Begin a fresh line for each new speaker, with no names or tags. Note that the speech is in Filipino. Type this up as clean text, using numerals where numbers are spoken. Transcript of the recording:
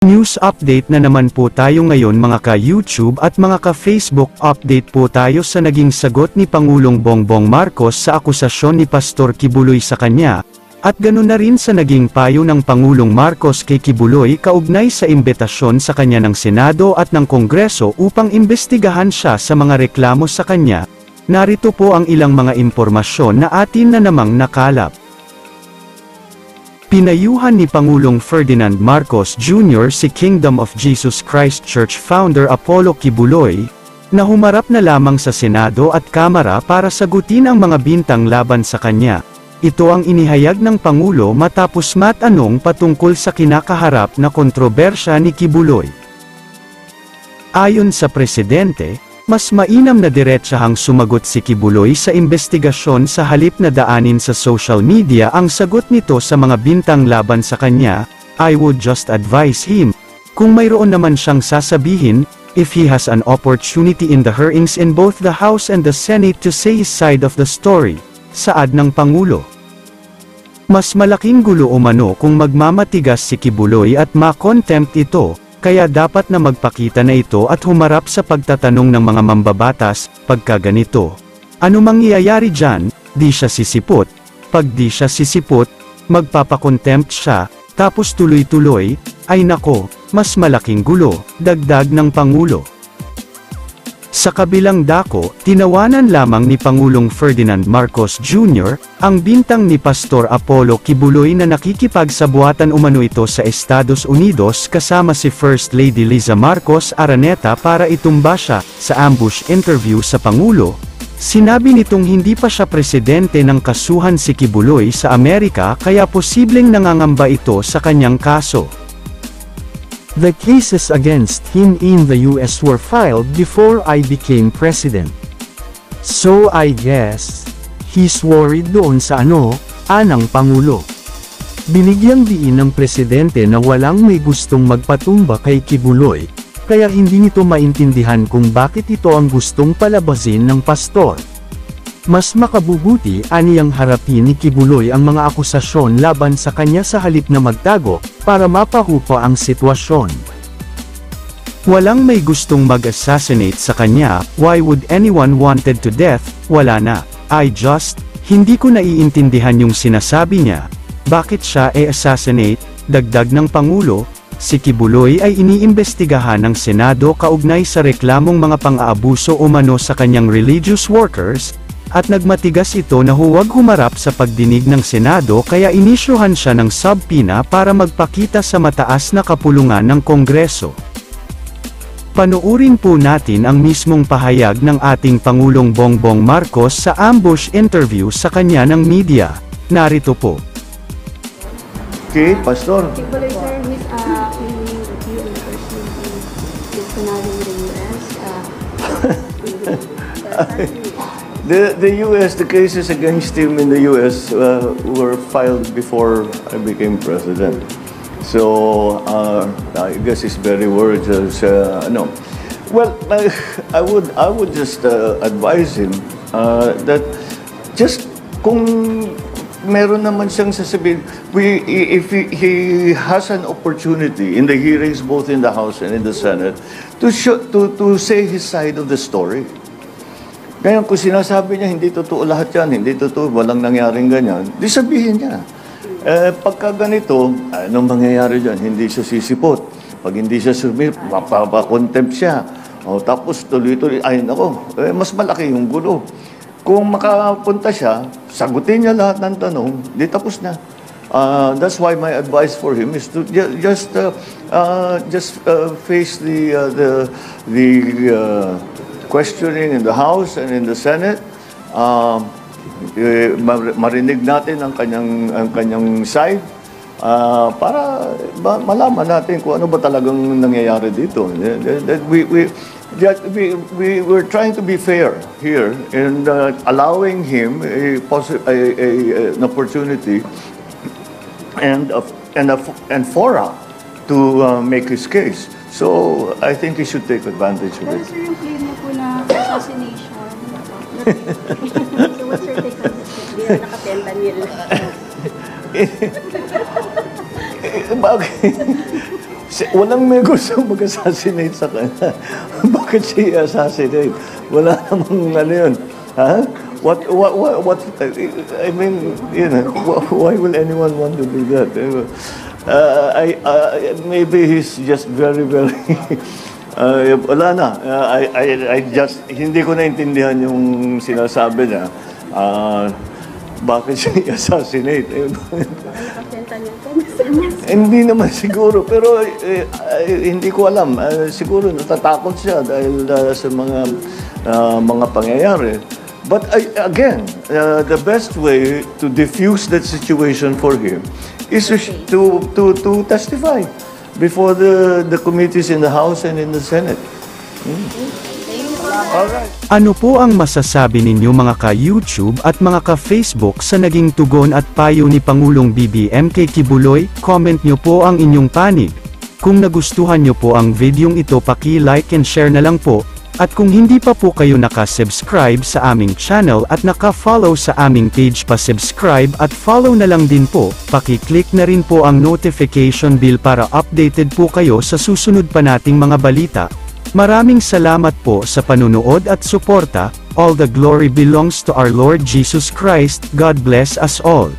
News update na naman po tayo ngayon mga ka-YouTube at mga ka-Facebook. Update po tayo sa naging sagot ni Pangulong Bongbong Marcos sa akusasyon ni Pastor Kibuloy sa kanya, at ganun na rin sa naging payo ng Pangulong Marcos kay Kibuloy kaugnay sa imbitasyon sa kanya ng Senado at ng Kongreso upang imbestigahan siya sa mga reklamo sa kanya. Narito po ang ilang mga impormasyon na atin na namang nakalap. Pinayuhan ni Pangulong Ferdinand Marcos Jr. si Kingdom of Jesus Christ Church founder Apollo Kibuloy, na humarap na lamang sa Senado at Kamara para sagutin ang mga bintang laban sa kanya. Ito ang inihayag ng Pangulo matapos matanong patungkol sa kinakaharap na kontrobersya ni Kibuloy. Ayon sa Presidente, mas mainam na diretsahang sumagot si Kibuloy sa investigasyon sa halip na daanin sa social media ang sagot nito sa mga bintang laban sa kanya. I would just advise him, kung mayroon naman siyang sasabihin, if he has an opportunity in the hearings in both the House and the Senate to say his side of the story, saad ng Pangulo. Mas malaking gulo umano kung magmamatigas si Kibuloy at ma-contempt ito, kaya dapat na magpakita na ito at humarap sa pagtatanong ng mga mambabatas. Pagka ganito, ano mangyayari dyan? Di siya sisipot. Pag di siya sisipot, magpapakontempt siya, tapos tuloy-tuloy, ay nako, mas malaking gulo, dagdag ng Pangulo. Sa kabilang dako, tinawanan lamang ni Pangulong Ferdinand Marcos Jr., ang bintang ni Pastor Apollo Kibuloy na nakikipagsabuatan umano ito sa Estados Unidos kasama si First Lady Liza Marcos Araneta para itumba siya. Sa ambush interview sa Pangulo, sinabi nitong hindi pa siya presidente ng kasuhan si Kibuloy sa Amerika kaya posibleng nangangamba ito sa kanyang kaso. The cases against him in the US were filed before I became president. So I guess, he's worried doon sa anang Pangulo. Binigyang diin ng Presidente na walang may gustong magpatumba kay Kibuloy, kaya hindi nito maintindihan kung bakit ito ang gustong palabasin ng pastor. Mas makabubuti aniyang harapin ni Kibuloy ang mga akusasyon laban sa kanya sa halip na magtago, para mapahupa ang sitwasyon. Walang may gustong mag-assassinate sa kanya, why would anyone wanted to death? Wala na. Hindi ko naiintindihan yung sinasabi niya. Bakit siya assassinate? Dagdag ng Pangulo, si Kibuloy ay iniimbestigahan ng Senado kaugnay sa reklamong mga pang-aabuso umano sa kanyang religious workers, at nagmatigas ito na huwag humarap sa pagdinig ng Senado kaya inisyuhan siya ng subpoena para magpakita sa mataas na kapulungan ng Kongreso. Panuurin po natin ang mismong pahayag ng ating Pangulong Bongbong Marcos sa ambush interview sa kanya ng media. Narito po.
Okay, Pastor.
Kibuloy, sir, with you and the person is now in the US.
The U.S., the cases against him in the U.S. Were filed before I became president. So I guess he's very worried. No, well, I would just advise him that just kung meron naman siyang sasabihin, if he has an opportunity in the hearings both in the House and in the Senate to say his side of the story. Ngayon, kung sinasabi niya, hindi totoo lahat yan, hindi totoo, walang nangyaring ganyan, di sabihin niya. Pagka ganito, anong mangyayari dyan? Hindi siya sisipot. Pag hindi siya sumip, mapapakontempt siya. O, tapos tuloy-tuloy, ay nako, mas malaki yung gulo. Kung makapunta siya, sagutin niya lahat ng tanong, di tapos na. That's why my advice for him is to just face the questioning in the House and in the Senate. Marinig natin ang kanyang side para malaman natin kung ano ba talagang nangyayari dito. We're trying to be fair here and allowing him an opportunity and fora to make his case. So I think he should take advantage of it.
Sir, yung claim niya po na assassination. So what's your take on this? Hindi na nakatenda nila.
Bakit? Walang may gusto mag-assassinate sa kanya. Bakit siya i-assassinate? Wala namang ano yun. Ha? What, I mean, you know, why will anyone want to do that? Maybe he's just very, wala na. I just, hindi ko naintindihan yung sinasabi niya. Bakit siya i-assassinate?
Nakakenta niya po, Mr. Mas.
Hindi naman siguro, pero hindi ko alam. Siguro natatakot siya dahil sa mga pangyayari. But again, the best way to diffuse that situation for him is to testify before the committees in the House and in the Senate. All right.
Ano po ang masasabi ninyo mga ka-YouTube at mga ka-Facebook sa naging tugon at payo ni Pangulong BBM kay Kibuloy? Comment nyo po ang inyong panig. Kung nagustuhan nyo po ang videong ito, paki-like and share na lang po. At kung hindi pa po kayo nakasubscribe sa aming channel at naka-follow sa aming page, pa-subscribe at follow na lang din po. Paki-click na rin po ang notification bell para updated po kayo sa susunod pa nating mga balita. Maraming salamat po sa panunood at suporta. All the glory belongs to our Lord Jesus Christ. God bless us all.